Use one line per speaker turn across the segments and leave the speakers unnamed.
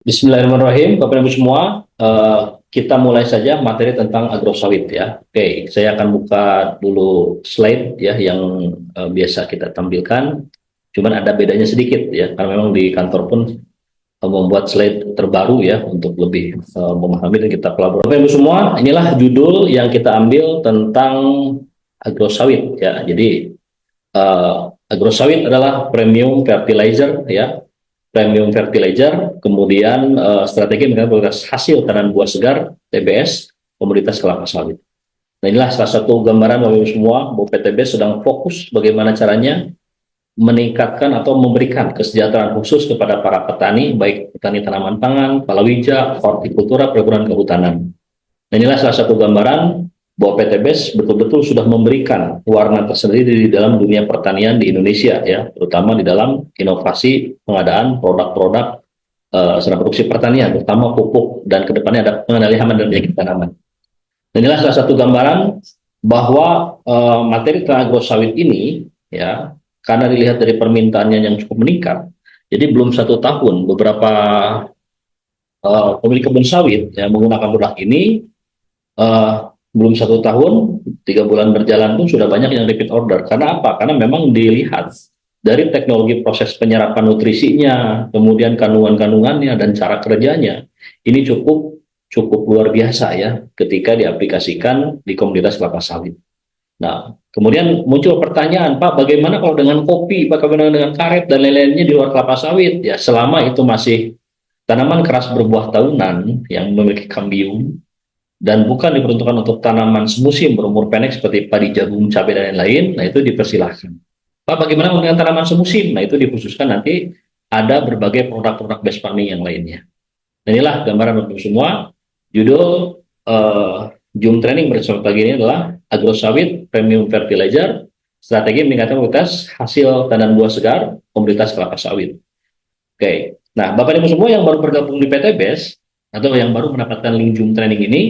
Bismillahirrahmanirrahim, Bapak Ibu semua. Kita mulai saja materi tentang agrosawit ya. Oke, saya akan buka dulu slide ya yang biasa kita tampilkan. Cuman ada bedanya sedikit ya, karena memang di kantor pun membuat slide terbaru ya untuk lebih memahami dan kita kolaborasi. Bapak Ibu semua, inilah judul yang kita ambil tentang agrosawit ya. Jadi agrosawit adalah premium fertilizer ya, premium fertilizer, kemudian strategi mengenai hasil tanaman buah segar (TBS) komoditas kelapa sawit. Nah, inilah salah satu gambaran Bapak Ibu semua bahwa PTBS sedang fokus bagaimana caranya meningkatkan atau memberikan kesejahteraan khusus kepada para petani, baik petani tanaman pangan, palawija, hortikultura, perkebunan kehutanan. Nah, inilah salah satu gambaran bahwa PTBS betul-betul sudah memberikan warna tersendiri di dalam dunia pertanian di Indonesia ya, terutama di dalam inovasi pengadaan produk-produk serana produksi pertanian, terutama pupuk dan kedepannya ada pengendali hama dan penyakit tanaman. Dan inilah salah satu gambaran bahwa materi tentang agrosawit ini ya, karena dilihat dari permintaannya yang cukup meningkat, jadi belum 1 tahun beberapa pemilik kebun sawit yang menggunakan produk ini belum 1 tahun, 3 bulan berjalan pun sudah banyak yang repeat order. Karena apa? Karena memang dilihat dari teknologi proses penyerapan nutrisinya, kemudian kandungan-kandungannya dan cara kerjanya, ini cukup cukup luar biasa ya ketika diaplikasikan di komoditas kelapa sawit. Nah, kemudian muncul pertanyaan, Pak, bagaimana kalau dengan kopi, bagaimana dengan karet dan lain-lainnya di luar kelapa sawit? Ya, selama itu masih tanaman keras berbuah tahunan yang memiliki kambium, dan bukan diperuntukkan untuk tanaman semusim berumur pendek seperti padi, jagung, cabai, dan lain-lain, nah itu dipersilahkan. Pak, bagaimana dengan tanaman semusim? Nah itu dikhususkan nanti ada berbagai produk-produk best farming yang lainnya. Dan inilah gambaran untuk semua. Judul Zoom training bersama pagi ini adalah Agrosawit Premium Fertilizer, Strategi Meningkatkan Kualitas Hasil Tandan Buah Segar Komoditas Kelapa Sawit. Oke, nah Bapak Ibu semua yang baru bergabung di PTBS atau yang baru mendapatkan link Zoom training ini,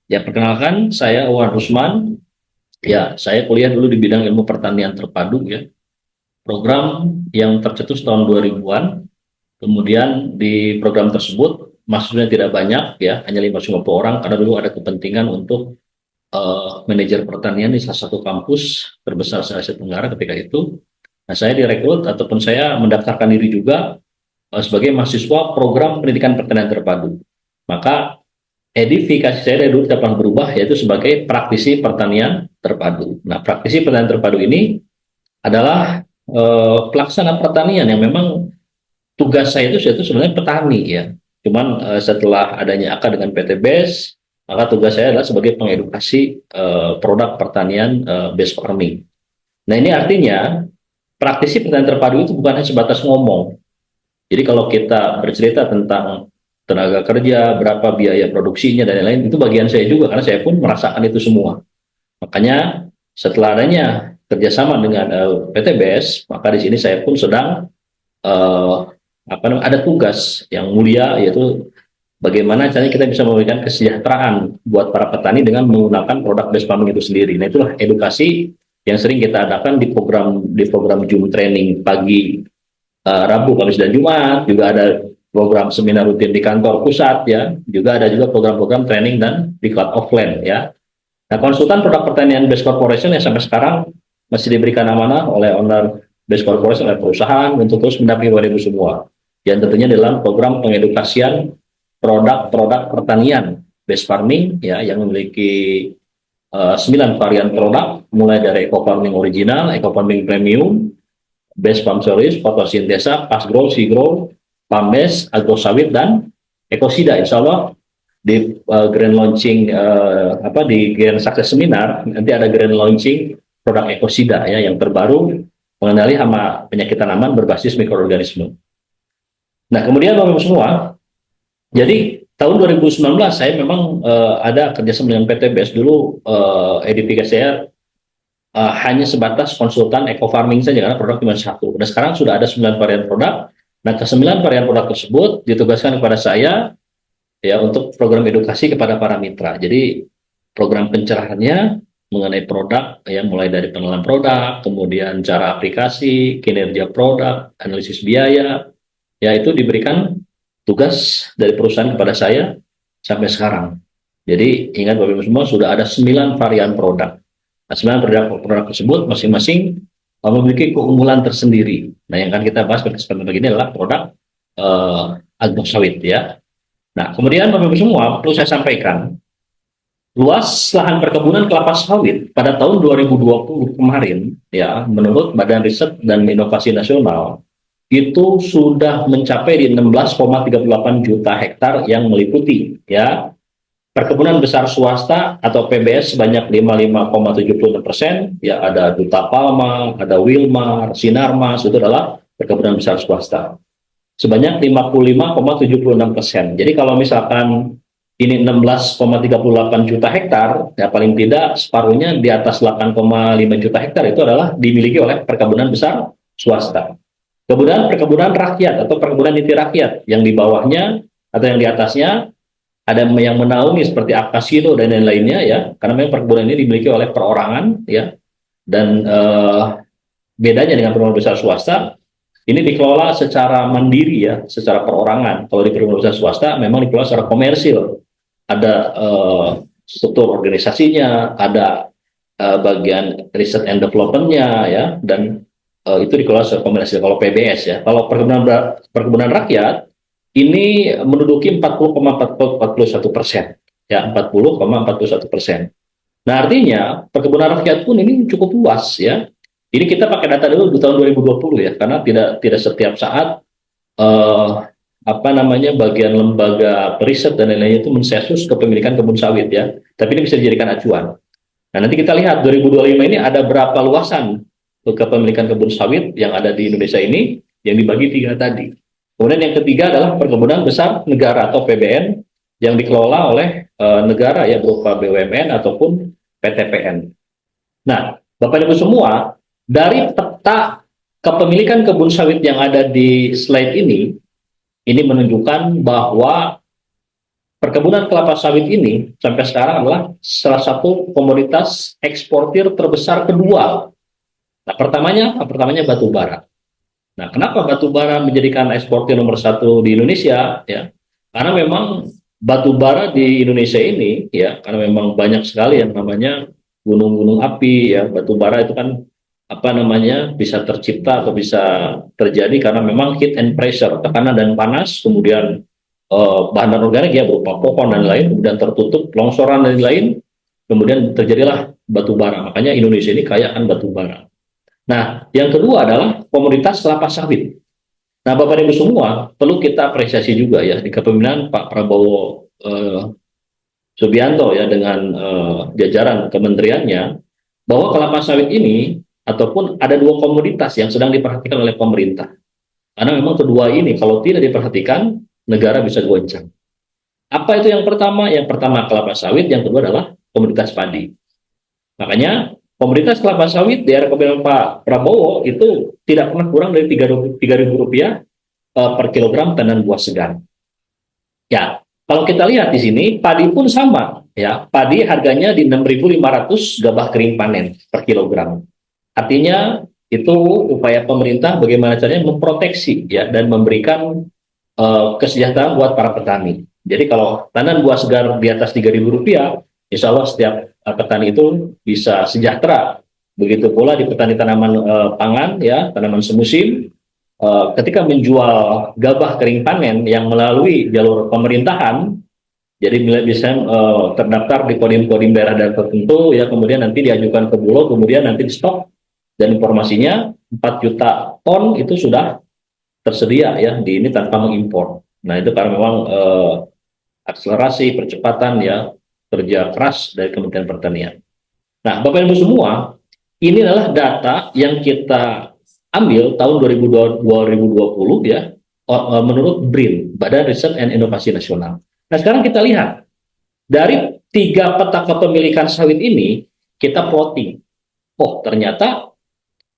ya perkenalkan saya Wan Rusman. Ya, saya kuliah dulu di bidang ilmu pertanian terpadu ya. Program yang tercetus tahun 2000-an. Kemudian di program tersebut mahasiswanya tidak banyak ya, hanya 550 orang karena dulu ada kepentingan untuk manajer pertanian di salah satu kampus terbesar se Asia Tenggara ketika itu. Nah, saya direkrut ataupun saya mendaftarkan diri juga sebagai mahasiswa program pendidikan pertanian terpadu. Maka edifikasi saya dari dulu tidak pernah berubah, yaitu sebagai praktisi pertanian terpadu. Nah, praktisi pertanian terpadu ini adalah pelaksana pertanian yang memang tugas saya itu sebenarnya petani ya. Cuman setelah adanya AK dengan PTBS, maka tugas saya adalah sebagai pengedukasi produk pertanian base farming. Nah, ini artinya praktisi pertanian terpadu itu bukan hanya sebatas ngomong. Jadi kalau kita bercerita tentang tenaga kerja, berapa biaya produksinya dan lain-lain, itu bagian saya juga karena saya pun merasakan itu semua. Makanya setelah adanya kerjasama dengan PTBS, maka di sini saya pun sedang uh, ada tugas yang mulia, yaitu bagaimana caranya kita bisa memberikan kesejahteraan buat para petani dengan menggunakan produk base farming itu sendiri. Nah, itulah edukasi yang sering kita adakan di program Zoom training pagi Rabu, Kamis, dan Jumat. Juga ada program seminar rutin di kantor pusat ya. Juga ada juga program-program training dan di cloud offline ya. Nah, konsultan produk pertanian Base Corporation yang sampai sekarang masih diberikan amanah oleh owner Base Corporation, oleh perusahaan untuk terus mendampingi Bapak Ibu semua. Yang tentunya dalam program pengedukasian produk-produk pertanian Base Farming ya, yang memiliki 9 varian produk, mulai dari Eco Farming Original, Eco Farming Premium, Best Farm Service, Fotosintesa, Fast Grow, Grow, Pambes, Agrosawit, dan Ekosida. Insya Allah di grand launching di grand success seminar nanti ada grand launching produk Ekosida ya yang terbaru mengenali hama penyakit tanaman berbasis mikroorganisme. Nah, kemudian Bapak Ibu semua, jadi tahun 2019 saya memang ada kerjasama dengan PTBS dulu, edifikasi saya hanya sebatas konsultan eco farming saja karena produk cuma satu. Dan sekarang sudah ada 9 varian produk. Nah, ke-9 varian produk tersebut ditugaskan kepada saya ya untuk program edukasi kepada para mitra. Jadi program pencerahannya mengenai produk ya, mulai dari pengenalan produk, kemudian cara aplikasi, kinerja produk, analisis biaya, ya itu diberikan tugas dari perusahaan kepada saya sampai sekarang. Jadi ingat Bapak Ibu semua, sudah ada 9 varian produk. Nah, 9 produk tersebut masing-masing memiliki keunggulan tersendiri. Nah, yang akan kita bahas pada kesempatan begini adalah produk agrok sawit ya. Nah, kemudian Bapak Ibu semua, perlu saya sampaikan, luas lahan perkebunan kelapa sawit pada tahun 2020 kemarin, ya, menurut Badan Riset dan Inovasi Nasional, itu sudah mencapai di 16,38 juta hektar yang meliputi, ya, perkebunan besar swasta atau PBS sebanyak 55,76%, ya, ada Duta Palma, ada Wilmar, Sinarmas, itu adalah perkebunan besar swasta. Sebanyak 55,76%. Jadi kalau misalkan ini 16,38 juta hektar, ya paling tidak separuhnya di atas 8,5 juta hektar itu adalah dimiliki oleh perkebunan besar swasta. Kemudian perkebunan rakyat atau perkebunan inti rakyat yang di bawahnya atau yang di atasnya ada yang menaungi seperti Akasino dan lain-lainnya, ya, karena memang perkebunan ini dimiliki oleh perorangan, ya, dan bedanya dengan perkebunan besar swasta, ini dikelola secara mandiri, ya, secara perorangan. Kalau di perkebunan besar swasta memang dikelola secara komersil, ada struktur organisasinya, ada bagian riset and development-nya, ya, dan itu dikelola secara komersil. Kalau PBS, ya, kalau perkebunan rakyat ini menduduki 40,41%, ya, 40,41%. Nah, artinya perkebunan rakyat pun ini cukup luas, ya. Ini kita pakai data dulu di tahun 2020, ya, karena tidak setiap saat bagian lembaga periset dan lain-lainnya itu mensensus kepemilikan kebun sawit, ya. Tapi ini bisa dijadikan acuan. Nah, nanti kita lihat 2025 ini ada berapa luasan kepemilikan kebun sawit yang ada di Indonesia ini yang dibagi 3 tadi. Kemudian yang ketiga adalah perkebunan besar negara atau PBN yang dikelola oleh negara, ya, berupa BUMN ataupun PTPN. Nah, Bapak Ibu semua, dari peta kepemilikan kebun sawit yang ada di slide ini menunjukkan bahwa perkebunan kelapa sawit ini sampai sekarang adalah salah satu komoditas eksportir terbesar kedua. Nah, pertamanya batu bara. Nah, kenapa batu bara menjadikan eksportir nomor 1 di Indonesia? Ya, karena memang batu bara di Indonesia ini, ya, karena memang banyak sekali yang namanya gunung-gunung api, ya. Batu bara itu kan bisa tercipta atau bisa terjadi karena memang heat and pressure, tekanan dan panas, kemudian bahan organik, ya, berupa pohon dan lain, kemudian tertutup, longsoran dan lain, kemudian terjadilah batu bara. Makanya Indonesia ini kaya akan batu bara. Nah, yang kedua adalah komoditas kelapa sawit. Nah, Bapak Ibu semua, perlu kita apresiasi juga, ya, di kepemimpinan Pak Prabowo Subianto, ya, dengan jajaran kementeriannya, bahwa kelapa sawit ini ataupun ada 2 komoditas yang sedang diperhatikan oleh pemerintah. Karena memang kedua ini kalau tidak diperhatikan, negara bisa goncang. Apa itu yang pertama? Yang pertama kelapa sawit, yang kedua adalah komoditas padi. Makanya komoditas kelapa sawit di era kepemimpinan Pak Prabowo itu tidak pernah kurang dari Rp3.000 per kilogram tandan buah segar. Ya, kalau kita lihat di sini, padi pun sama, ya. Padi harganya di 6.500 gabah kering panen per kilogram. Artinya itu upaya pemerintah bagaimana caranya memproteksi, ya, dan memberikan kesejahteraan buat para petani. Jadi kalau tandan buah segar di atas Rp3.000, insya Allah setiap petani itu bisa sejahtera. Begitu pula di petani tanaman pangan, ya, tanaman semusim, ketika menjual gabah kering panen yang melalui jalur pemerintahan, jadi bisa terdaftar di kodim-kodim daerah dan tertentu, ya, kemudian nanti diajukan ke Bulog, kemudian nanti di stok, dan informasinya 4 juta ton itu sudah tersedia, ya, di ini tanpa mengimpor. Nah, itu karena memang akselerasi percepatan, ya, kerja keras dari Kementerian Pertanian. Nah, Bapak Ibu semua, ini adalah data yang kita ambil tahun 2020, ya, menurut BRIN, Badan Riset and Inovasi Nasional. Nah, sekarang kita lihat dari 3 peta kepemilikan sawit ini, kita plotting. Oh, ternyata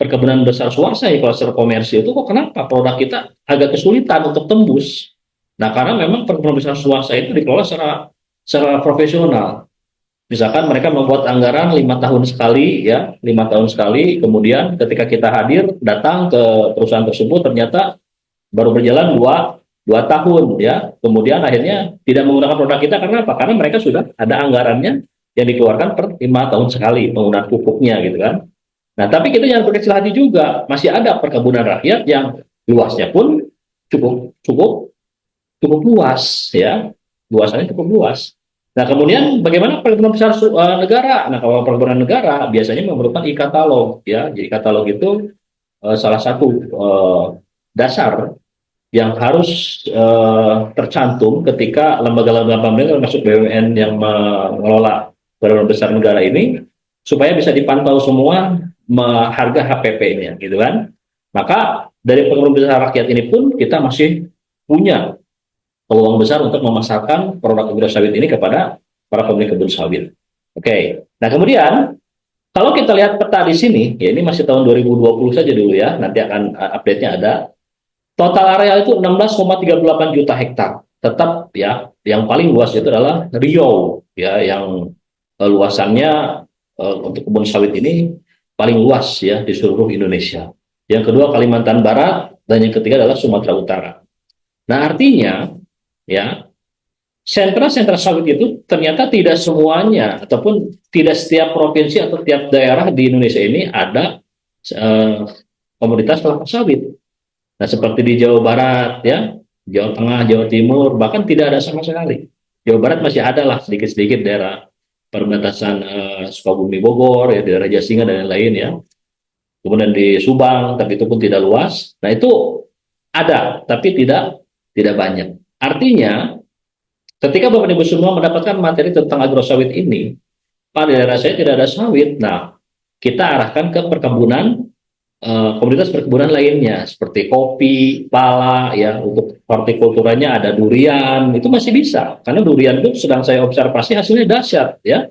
perkebunan besar swasta, kalau secara komersil itu kok kenapa produk kita agak kesulitan untuk tembus. Nah, karena memang perkebunan besar swasta itu dikelola secara profesional. Misalkan mereka membuat anggaran 5 tahun sekali, ya, 5 tahun sekali, kemudian ketika kita hadir datang ke perusahaan tersebut ternyata baru berjalan 2 tahun ya, kemudian akhirnya tidak menggunakan produk kita karena apa? Karena mereka sudah ada anggarannya yang dikeluarkan per 5 tahun sekali penggunaan pupuknya gitu kan. Nah, tapi kita jangan berkecil hati juga, masih ada perkebunan rakyat yang luasnya pun cukup cukup cukup luas ya, luasannya cukup luas. Nah, kemudian bagaimana perkebunan besar negara? Nah, kalau perkebunan negara biasanya memerlukan e-katalog ya. Jadi katalog itu salah satu dasar yang harus tercantum ketika lembaga-lembaga pemerintah termasuk BUMN yang mengelola perkebunan besar negara ini supaya bisa dipantau semua harga HPP-nya gitu kan. Maka dari perkebunan besar rakyat ini pun kita masih punya peluang besar untuk memasarkan produk agro sawit ini kepada para pemilik kebun sawit. Oke. Nah, kemudian kalau kita lihat peta di sini, ya ini masih tahun 2020 saja dulu ya, nanti akan update-nya ada. Total areal itu 16,38 juta hektar. Tetap ya, yang paling luas itu adalah Riau ya, yang luasannya untuk kebun sawit ini paling luas ya di seluruh Indonesia. Yang kedua Kalimantan Barat dan yang ketiga adalah Sumatera Utara. Nah, artinya ya, sentra-sentra sawit itu ternyata tidak semuanya ataupun tidak setiap provinsi atau tiap daerah di Indonesia ini ada eh, komoditas kelapa sawit. Nah, seperti di Jawa Barat ya, Jawa Tengah, Jawa Timur, bahkan tidak ada sama sekali. Jawa Barat masih ada lah sedikit-sedikit daerah perbatasan Sukabumi Bogor ya, daerah Jasinga dan lain-lain ya. Kemudian di Subang, tapi itu pun tidak luas. Nah, itu ada, tapi tidak banyak. Artinya, ketika Bapak Ibu semua mendapatkan materi tentang agrosawit ini, pada daerah saya tidak ada sawit. Nah, kita arahkan ke perkebunan, komunitas perkebunan lainnya seperti kopi, pala, ya untuk hortikulturanya ada durian, itu masih bisa. Karena durian itu sedang saya observasi hasilnya dahsyat, ya,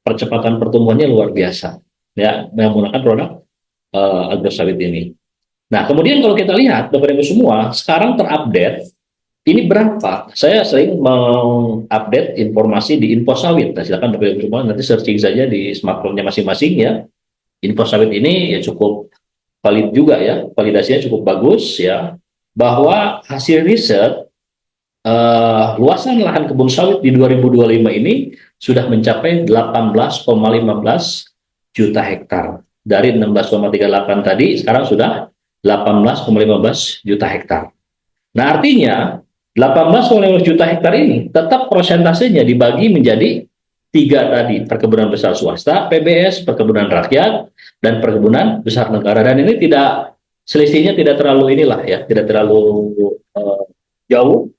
percepatan pertumbuhannya luar biasa, ya, menggunakan produk agrosawit ini. Nah, kemudian kalau kita lihat Bapak Ibu semua, sekarang terupdate ini berapa? Saya sering mengupdate informasi di Info Sawit. Nah, silakan Bapak Ibu semua nanti searching saja di smartphone-nya masing-masing ya. Info Sawit ini ya cukup valid juga ya, validasinya cukup bagus ya, bahwa hasil riset luasan lahan kebun sawit di 2025 ini sudah mencapai 18,15 juta hektar. Dari 16,38 tadi, sekarang sudah 18,15 juta hektar. Nah, artinya 18,5 juta hektar ini tetap prosentasenya dibagi menjadi tiga tadi, perkebunan besar swasta, PBS, perkebunan rakyat, dan perkebunan besar negara. Dan ini tidak, selisihnya tidak terlalu inilah ya, tidak terlalu jauh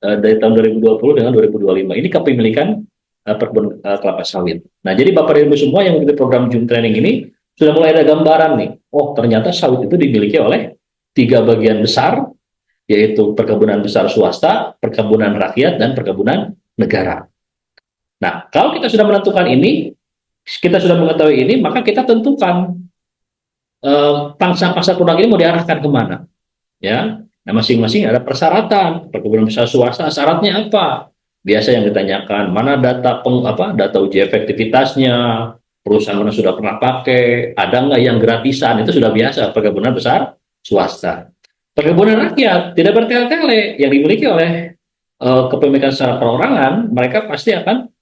dari tahun 2020 dengan 2025. Ini kepemilikan perkebunan kelapa sawit. Nah, jadi Bapak Ibu semua yang mengikuti program Jum Training ini sudah mulai ada gambaran nih. Oh, ternyata sawit itu dimiliki oleh tiga bagian besar, yaitu perkebunan besar swasta, perkebunan rakyat, dan perkebunan negara. Nah, kalau kita sudah menentukan ini, kita sudah mengetahui ini, maka kita tentukan pangsa pasar produk ini mau diarahkan kemana. Ya, nah masing-masing ada persyaratan. Perkebunan besar swasta syaratnya apa? Biasa yang ditanyakan, mana data uji efektivitasnya, perusahaan mana sudah pernah pakai, ada nggak yang gratisan, itu sudah biasa perkebunan besar swasta. Perkebunan rakyat tidak bertele-tele yang dimiliki oleh kepemilikan secara perorangan, mereka pasti akan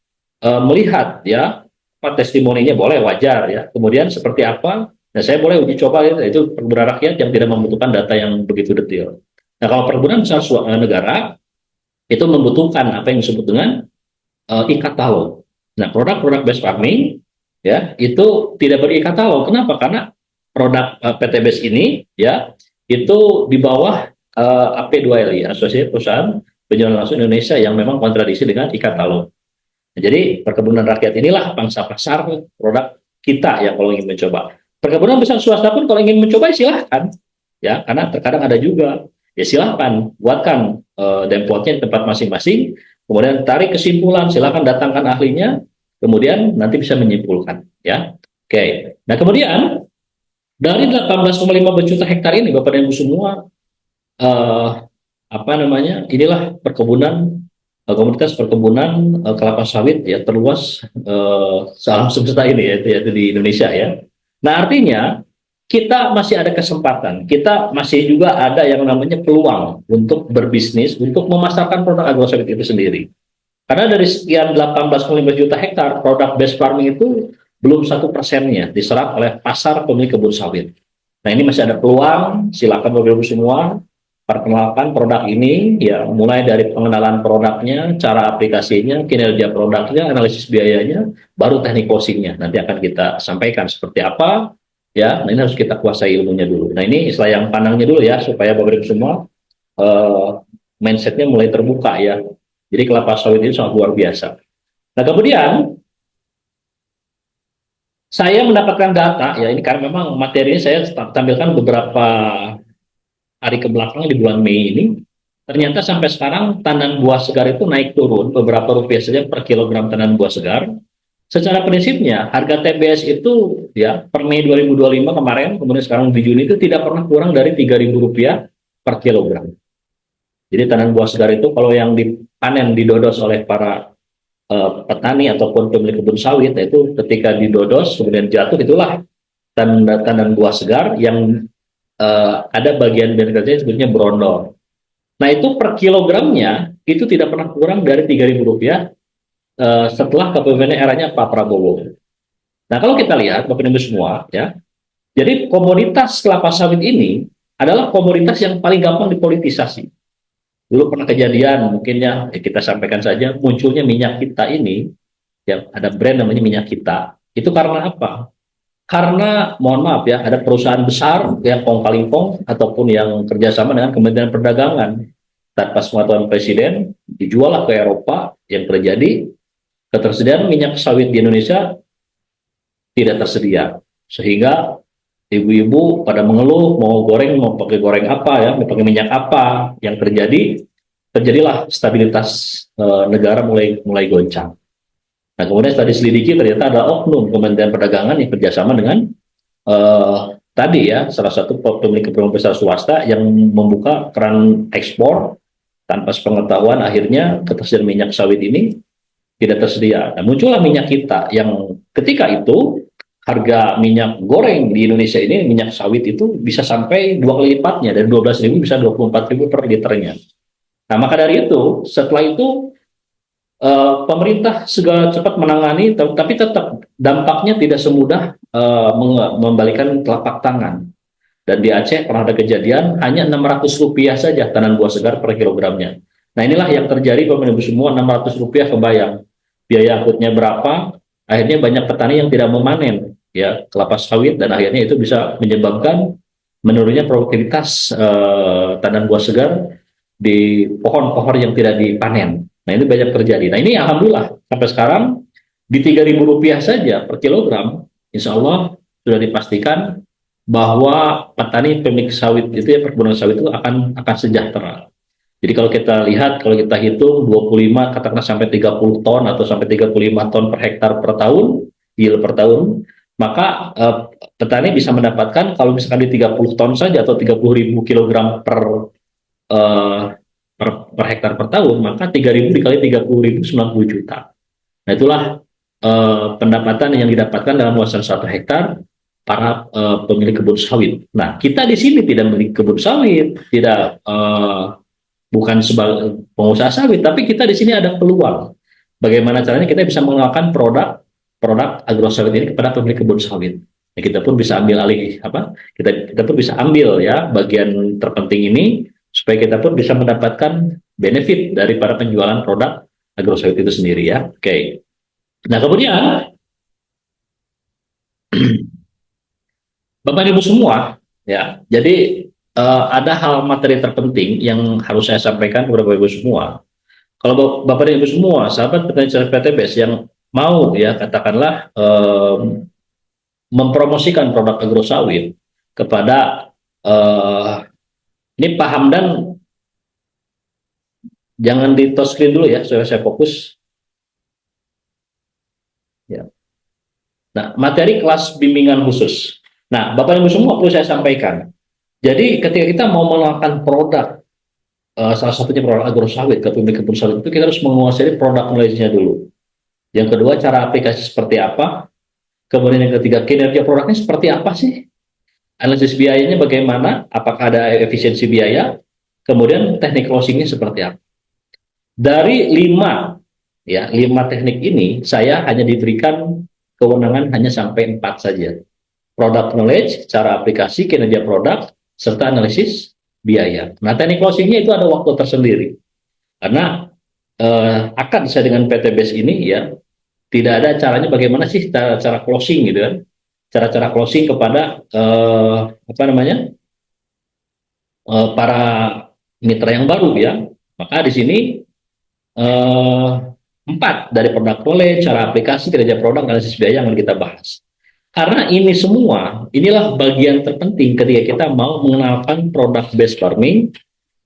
melihat ya testimoninya boleh wajar ya. Kemudian seperti apa? Nah, saya boleh uji coba ya, itu perkebunan rakyat yang tidak membutuhkan data yang begitu detail. Nah, kalau perkebunan besar negara itu membutuhkan apa yang disebut dengan e-katalog. Nah, produk-produk best farming ya itu tidak ber-e-katalog. Kenapa? Karena produk PTBS ini ya itu di bawah AP2LI, Asosiasi Perusahaan Penjualan Langsung Indonesia, yang memang kontradiksi dengan e-katalog. Nah, jadi perkebunan rakyat inilah pangsa pasar produk kita yang kalau ingin mencoba. Perkebunan besar swasta pun kalau ingin mencoba silahkan, ya, karena terkadang ada juga. Ya silahkan buatkan dempotnya di tempat masing-masing, kemudian tarik kesimpulan, silahkan datangkan ahlinya, kemudian nanti bisa menyimpulkan, ya. Oke. Nah, kemudian dari 18,5 juta hektar ini, Bapak dan Ibu semua, inilah perkebunan, komunitas perkebunan kelapa sawit ya terluas alam semesta ini ya, yaitu di Indonesia ya. Nah, artinya kita masih ada kesempatan, kita masih juga ada yang namanya peluang untuk berbisnis, untuk memasarkan produk agrosawit itu sendiri. Karena dari sekian 18,5 juta hektar, produk base farming itu belum 1%-nya diserap oleh pasar pemilik kebun sawit. Nah, ini masih ada peluang, silakan Bapak Ibu semua perkenalkan produk ini, ya, mulai dari pengenalan produknya, cara aplikasinya, kinerja produknya, analisis biayanya, baru teknik closingnya. Nanti akan kita sampaikan seperti apa, ya. Nah, ini harus kita kuasai ilmunya dulu. Nah, ini istilah yang pandangnya dulu ya, supaya Bapak Ibu semua eh, mindsetnya mulai terbuka ya. Jadi kelapa sawit ini sangat luar biasa. Nah, kemudian saya mendapatkan data ya, ini karena memang materi ini saya tampilkan beberapa hari ke belakang di bulan Mei ini. Ternyata sampai sekarang tandan buah segar itu naik turun beberapa rupiah saja per kilogram tandan buah segar. Secara prinsipnya harga TBS itu ya per Mei 2025 kemarin, kemudian sekarang di Juni itu tidak pernah kurang dari Rp3.000 per kilogram. Jadi tandan buah segar itu kalau yang dipanen didodos oleh para petani ataupun pemilik kebun sawit, itu ketika didodos kemudian jatuh, itulah tandan buah segar yang ada bagian kerja sebetulnya berondol. Nah, itu per kilogramnya itu tidak pernah kurang dari Rp3.000 setelah kepemimpinan eranya Pak Prabowo. Nah, kalau kita lihat Bapak Ibu semua ya, jadi komoditas kelapa sawit ini adalah komoditas yang paling gampang dipolitisasi. Dulu pernah kejadian, mungkin ya kita sampaikan saja, munculnya minyak kita ini, ya ada brand namanya minyak kita. Itu karena apa? Karena mohon maaf ya, ada perusahaan besar yang kong kali kong ataupun yang kerjasama dengan Kementerian Perdagangan tanpa sepengetahuan presiden dijual ke Eropa. Yang terjadi, ketersediaan minyak sawit di Indonesia tidak tersedia, sehingga ibu-ibu pada mengeluh mau goreng, mau pakai goreng apa ya, mau pakai minyak apa. Yang terjadilah stabilitas negara mulai goncang. Nah, kemudian setelah diselidiki ternyata ada oknum Kementerian Perdagangan yang kerjasama dengan tadi ya, salah satu pemilik kebun besar swasta yang membuka keran ekspor tanpa sepengetahuan, akhirnya ketersediaan minyak sawit ini tidak tersedia. Nah, muncullah minyak kita yang ketika itu harga minyak goreng di Indonesia ini, minyak sawit itu bisa sampai 2 kali lipatnya, dari 12.000 bisa 24.000 per liternya. Nah, maka dari itu setelah itu pemerintah segala cepat menangani, tapi tetap dampaknya tidak semudah membalikan telapak tangan. Dan di Aceh pernah ada kejadian hanya Rp600 saja tandan buah segar per kilogramnya. Nah, inilah yang terjadi Bapak Ibu semua, Rp600 kebayang. Biaya angkutnya berapa? Akhirnya banyak petani yang tidak memanen ya kelapa sawit, dan akhirnya itu bisa menyebabkan menurunnya produktivitas tandan buah segar di pohon-pohon yang tidak dipanen. Nah, ini banyak terjadi. Nah, ini alhamdulillah sampai sekarang di Rp3.000 saja per kilogram, insya Allah sudah dipastikan bahwa petani pemilik sawit itu ya, perkebunan sawit itu akan sejahtera. Jadi kalau kita lihat, kalau kita hitung 25 katakanlah sampai 30 ton atau sampai 35 ton per hektar per tahun, yield per tahun, maka petani bisa mendapatkan kalau misalkan di 30 ton saja atau 30.000 kilogram eh, per hektar per tahun, maka 3.000 dikali 30.000 90 juta. Nah, itulah pendapatan yang didapatkan dalam luasan 1 hektar para pemilik kebun sawit. Nah, kita di sini tidak memiliki kebun sawit, tidak bukan sebagai pengusaha sawit, tapi kita di sini ada peluang. Bagaimana caranya kita bisa mengenalkan produk agrosawit ini kepada pemilik kebun sawit. Nah, kita pun bisa ambil alih kita pun bisa ambil ya bagian terpenting ini, supaya kita pun bisa mendapatkan benefit dari para penjualan produk agrosawit itu sendiri ya. Oke. Nah, kemudian Bapak Ibu semua ya, jadi ada hal materi terpenting yang harus saya sampaikan kepada Bapak Ibu semua. Kalau Bapak Ibu semua, sahabat petani PTBS yang mau ya katakanlah mempromosikan produk agrosawit kepada ini Pak Hamdan, jangan di touch screen dulu ya, saya fokus. Ya. Nah, materi kelas bimbingan khusus. Nah, Bapak Ibu semua perlu saya sampaikan. Jadi ketika kita mau melakukan produk, salah satunya produk agrosawit ke pemilik kebun sawit, itu kita harus menguasai produk knowledge-nya dulu. Yang kedua, cara aplikasi seperti apa. Kemudian yang ketiga, kinerja produknya seperti apa sih? analisis biayanya bagaimana, apakah ada efisiensi biaya, kemudian teknik closingnya seperti apa. Dari lima teknik ini, saya hanya diberikan kewenangan hanya sampai 4 saja. Product knowledge, cara aplikasi, kinerja produk, serta analisis biaya. Nah, teknik closingnya itu ada waktu tersendiri. Karena akad saya dengan PT BES ini ya, tidak ada caranya bagaimana sih cara closing gitu kan. Cara-cara closing kepada para mitra yang baru ya. Maka di sini eh, 4 dari produk knowledge, cara aplikasi, kinerja produk, analisis biaya yang akan kita bahas. Karena ini semua, inilah bagian terpenting ketika kita mau mengenalkan produk based farming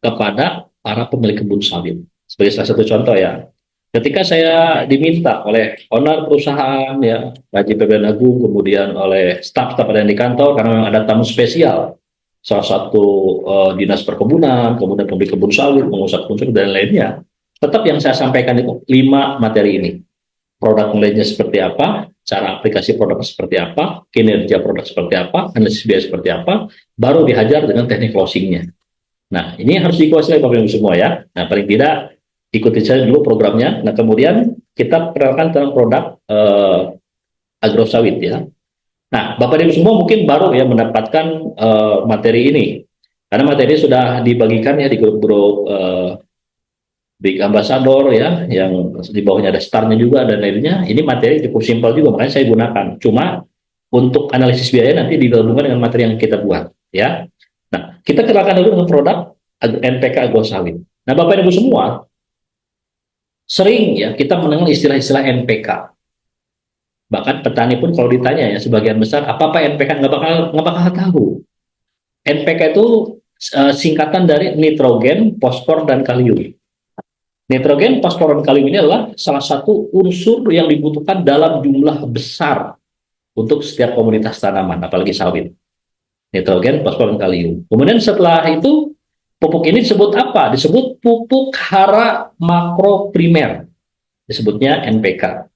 kepada para pemilik kebun sawit. Sebagai salah satu contoh ya, ketika saya diminta oleh owner perusahaan ya, Haji PBN Agung, kemudian oleh staf-staf yang di kantor, karena memang ada tamu spesial, salah satu dinas perkebunan, kemudian pemilik kebun sawit, pengusaha kebun sawit, dan lainnya, tetap yang saya sampaikan itu 5 materi ini. Produk knowledge-nya seperti apa, cara aplikasi produk seperti apa, kinerja produk seperti apa, analisis biaya seperti apa, baru dihajar dengan teknik closing-nya. Nah, ini harus dikuasai Bapak Ibu semua ya. Nah, paling tidak ikuti saja dulu programnya. Nah, kemudian kita perkenalkan tentang produk agro sawit ya. Nah, Bapak Ibu semua mungkin baru ya mendapatkan materi ini. Karena materi sudah dibagikan ya di grup-grup Big Ambassador ya, yang di bawahnya ada starnya juga dan lainnya. Ini materi cukup simpel juga, makanya saya gunakan. Cuma untuk analisis biaya nanti digabungkan dengan materi yang kita buat ya. Nah, kita kenalkan dulu dengan produk NPK Agro Sawit. Nah, Bapak Ibu semua, sering ya kita mendengar istilah-istilah NPK. Bahkan petani pun kalau ditanya ya, sebagian besar apa NPK nggak bakal tahu. NPK itu singkatan dari nitrogen, fosfor, dan kalium. Nitrogen, fosfor, dan kalium ini adalah salah satu unsur yang dibutuhkan dalam jumlah besar untuk setiap komunitas tanaman, apalagi sawit. Nitrogen, fosfor, dan kalium. Kemudian setelah itu, pupuk ini disebut apa? Disebut pupuk hara makro primer. Disebutnya NPK.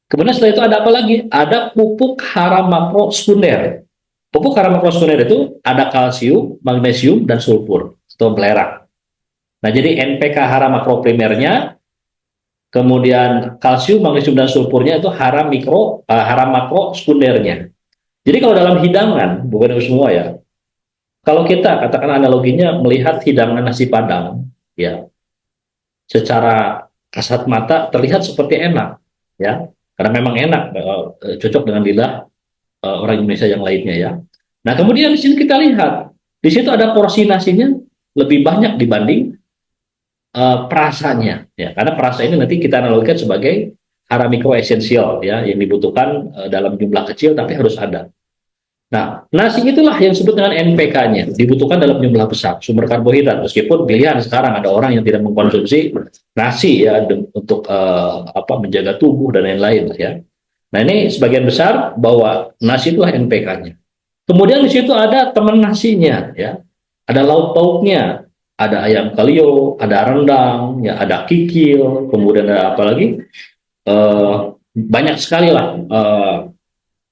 Kemudian setelah itu ada apa lagi? Ada pupuk hara makro sekunder. Pupuk hara makro sekunder itu ada kalsium, magnesium, dan sulfur atau belerang. Nah, jadi NPK hara makro primernya, kemudian kalsium, magnesium, dan sulfurnya itu hara makro sekundernya. Jadi kalau dalam hidangan, bukan semua ya, kalau kita katakan analoginya melihat hidangan nasi padang, ya, secara kasat mata terlihat seperti enak, ya, karena memang enak, cocok dengan lidah orang Indonesia yang lainnya ya. Nah, kemudian di sini kita lihat, di situ ada porsi nasinya lebih banyak dibanding perasanya, ya, karena perasa ini nanti kita analogikan sebagai hara mikro esensial, ya, yang dibutuhkan dalam jumlah kecil tapi harus ada. Nah, nasi itulah yang disebut dengan NPK-nya, dibutuhkan dalam jumlah besar, sumber karbohidrat. Meskipun pilihan sekarang ada orang yang tidak mengkonsumsi nasi ya untuk menjaga tubuh dan lain-lain ya. Nah, ini sebagian besar bahwa nasi itulah NPK-nya. Kemudian di situ ada teman nasinya ya, ada lauk pauknya, ada ayam kalio, ada rendang, ya, ada kikil, kemudian ada apa lagi? Banyak sekali lah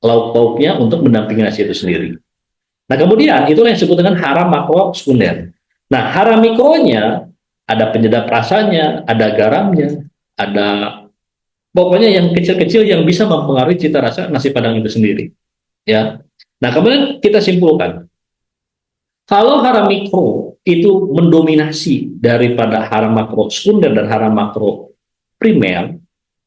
lauk pauknya untuk mendampingi nasi itu sendiri. Nah, kemudian itulah yang disebut dengan hara makro sekunder. Nah, hara mikronya ada penyedap rasanya, ada garamnya, ada pokoknya yang kecil-kecil yang bisa mempengaruhi cita rasa nasi padang itu sendiri. Ya. Nah, kemudian kita simpulkan, kalau hara mikro itu mendominasi daripada hara makro sekunder dan hara makro primer,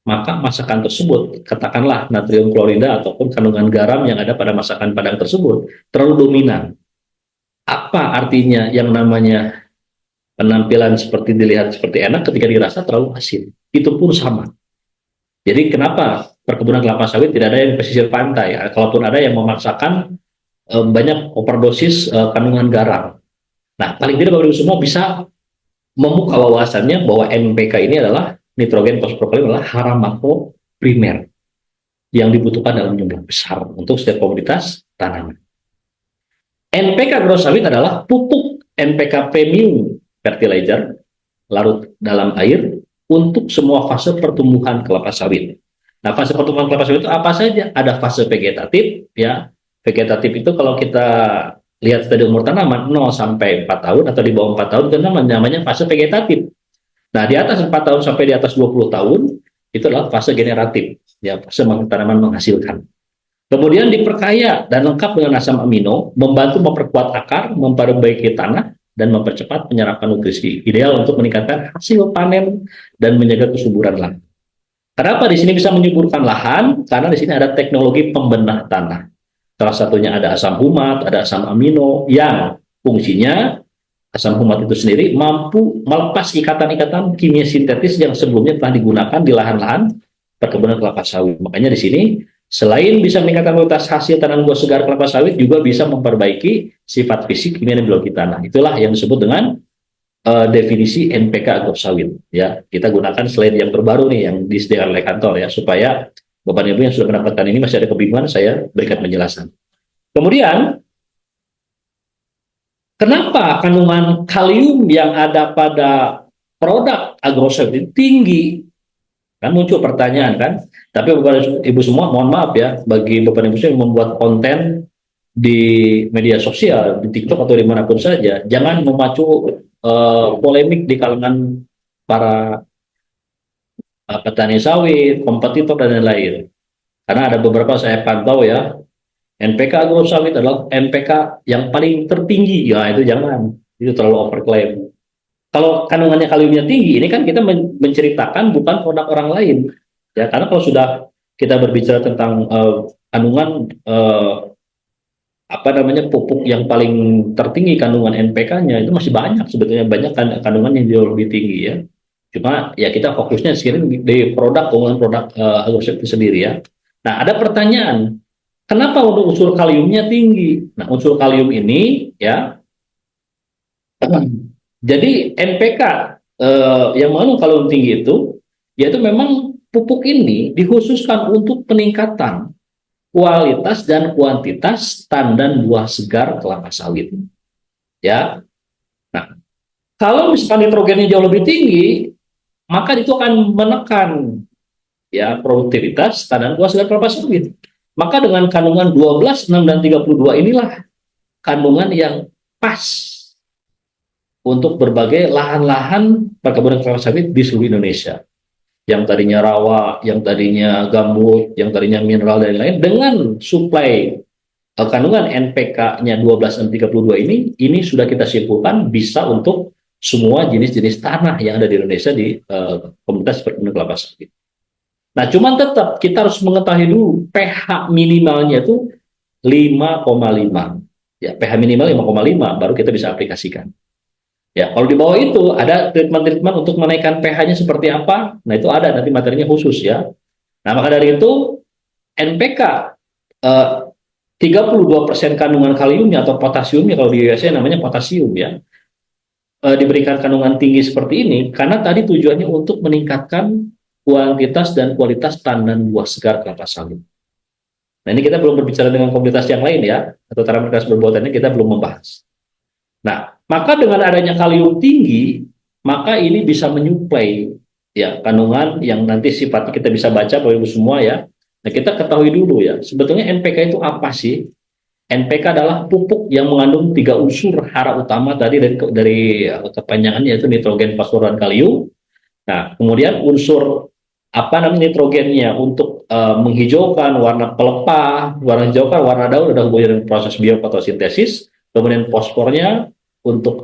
maka masakan tersebut, katakanlah natrium klorida ataupun kandungan garam yang ada pada masakan padang tersebut, terlalu dominan. Apa artinya yang namanya penampilan seperti dilihat seperti enak ketika dirasa terlalu asin? Itu pun sama. Jadi kenapa perkebunan kelapa sawit tidak ada yang di pesisir pantai? Kalaupun ada yang memaksakan banyak overdosis kandungan garam. Nah, paling tidak Bapak Ibu semua bisa membuka wawasannya bahwa NPK ini adalah nitrogen, fosfor, kalium adalah hara makro primer yang dibutuhkan dalam jumlah besar untuk setiap komoditas tanaman. NPK agro sawit adalah pupuk NPK premium fertilizer larut dalam air untuk semua fase pertumbuhan kelapa sawit. Nah, fase pertumbuhan kelapa sawit itu apa saja? Ada fase vegetatif, ya. Vegetatif itu kalau kita lihat stadium umur tanaman 0 sampai 4 tahun atau di bawah 4 tahun itu namanya fase vegetatif. Nah, di atas 4 tahun sampai di atas 20 tahun itu adalah fase generatif, ya, fase tanaman menghasilkan. Kemudian diperkaya dan lengkap dengan asam amino, membantu memperkuat akar, memperbaiki tanah, dan mempercepat penyerapan nutrisi. Ideal untuk meningkatkan hasil panen dan menjaga kesuburan lahan. Kenapa di sini bisa menyuburkan lahan? Karena di sini ada teknologi pembenah tanah. Salah satunya ada asam humat, ada asam amino yang fungsinya asam humat itu sendiri mampu melepas ikatan-ikatan kimia sintetis yang sebelumnya telah digunakan di lahan-lahan perkebunan kelapa sawit. Makanya di sini selain bisa meningkatkan kualitas hasil tanaman buah segar kelapa sawit, juga bisa memperbaiki sifat fisik kimia dan biologi tanah. Itulah yang disebut dengan definisi NPK agrosawit sawit. Ya, kita gunakan slide yang terbaru nih yang disediakan oleh kantor ya, supaya Bapak Ibu yang sudah mendapatkan ini masih ada kebingungan, saya berikan penjelasan. Kemudian, kenapa kandungan kalium yang ada pada produk agrosawit tinggi? Kan muncul pertanyaan kan. Tapi Bapak Ibu semua, mohon maaf ya, bagi Bapak Ibu yang membuat konten di media sosial, di TikTok atau dimanapun saja, jangan memacu polemik di kalangan para petani sawit, kompetitor dan lain-lain. Karena ada beberapa saya pantau ya, NPK agrosawit adalah NPK yang paling tertinggi. Ya itu jangan, itu terlalu overclaim. Kalau kandungannya kaliumnya tinggi, ini kan kita menceritakan bukan produk orang lain. Ya, karena kalau sudah kita berbicara tentang kandungan apa namanya pupuk yang paling tertinggi kandungan NPK-nya itu masih banyak, sebetulnya banyak kandungan yang jauh lebih tinggi ya. Cuma ya kita fokusnya sekarang di produk keunggulan produk agrosawit itu sendiri ya. Nah, ada pertanyaan, kenapa untuk unsur kaliumnya tinggi? Nah, unsur kalium ini ya, jadi NPK yang mengandung kalium tinggi itu, yaitu memang pupuk ini dikhususkan untuk peningkatan kualitas dan kuantitas tandan buah segar kelapa sawit. Ya, nah kalau misalkan nitrogennya jauh lebih tinggi, maka itu akan menekan ya produktivitas tandan buah segar kelapa sawit. Maka dengan kandungan 12, 6, dan 32 inilah kandungan yang pas untuk berbagai lahan-lahan perkebunan kelapa sawit di seluruh Indonesia. Yang tadinya rawa, yang tadinya gambut, yang tadinya mineral dan lain-lain, dengan suplai kandungan NPK-nya 12 dan 32 ini sudah kita simpulkan bisa untuk semua jenis-jenis tanah yang ada di Indonesia di komunitas perkebunan kelapa sawit. Nah, cuman tetap kita harus mengetahui dulu pH minimalnya itu 5,5. Ya, pH minimal 5,5 baru kita bisa aplikasikan. Ya, kalau di bawah itu ada treatment-treatment untuk menaikkan pH-nya seperti apa? Nah, itu ada nanti materinya khusus ya. Nah, maka dari itu NPK 32% kandungan kaliumnya atau potasiumnya, kalau di USA namanya potasium ya, diberikan kandungan tinggi seperti ini karena tadi tujuannya untuk meningkatkan kuantitas dan kualitas tandan buah segar kelapa sawit. Nah, ini kita belum berbicara dengan komunitas yang lain ya, atau tanaman keras berbuatannya kita belum membahas. Nah, maka dengan adanya kalium tinggi, maka ini bisa menyuplai ya kandungan yang nanti sifatnya kita bisa baca Bapak Ibu semua ya. Nah, kita ketahui dulu ya, sebetulnya NPK itu apa sih? NPK adalah pupuk yang mengandung 3 unsur hara utama tadi dari kepanjangannya, yaitu nitrogen, fosfor, dan kalium. Nah, kemudian unsur apa namanya nitrogennya untuk menghijaukan warna pelepah, warna hijaukan warna daun, ada hubungannya dengan proses biofotosintesis. Kemudian fosfornya untuk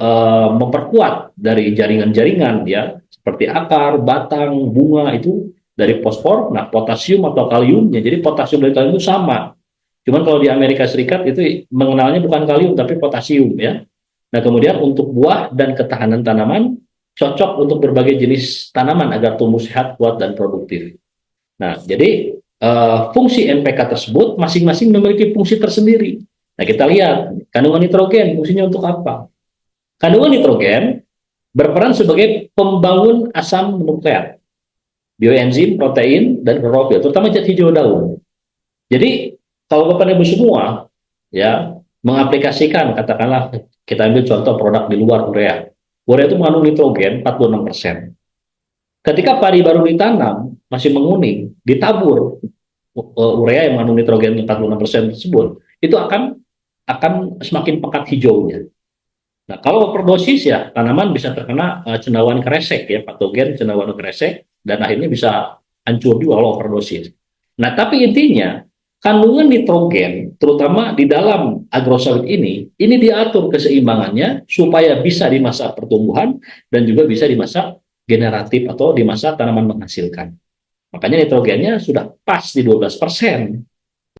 memperkuat dari jaringan-jaringan ya, seperti akar, batang, bunga itu dari fosfor. Nah, potasium atau kaliumnya, jadi potasium dan kalium itu sama. Cuman kalau di Amerika Serikat itu mengenalnya bukan kalium tapi potasium ya. Nah, kemudian untuk buah dan ketahanan tanaman cocok untuk berbagai jenis tanaman agar tumbuh sehat, kuat, dan produktif. Nah, jadi fungsi NPK tersebut masing-masing memiliki fungsi tersendiri. Nah, kita lihat kandungan nitrogen fungsinya untuk apa? Kandungan nitrogen berperan sebagai pembangun asam nukleat, bioenzim, protein, dan klorofil, terutama zat hijau daun. Jadi, kalau Bapak Ibu semua ya mengaplikasikan, katakanlah kita ambil contoh produk di luar urea. Urea itu mengandung nitrogen 46%. Ketika padi baru ditanam, masih menguning, ditabur urea yang mengandung nitrogen 46% tersebut, itu akan akan semakin pekat hijaunya. Nah, kalau overdosis ya tanaman bisa terkena cendawan kresek ya, patogen cendawan kresek, dan akhirnya bisa hancur juga kalau overdosis. Nah, tapi intinya kandungan nitrogen terutama di dalam agrosawit ini diatur keseimbangannya supaya bisa di masa pertumbuhan dan juga bisa di masa generatif atau di masa tanaman menghasilkan. Makanya nitrogennya sudah pas di 12%.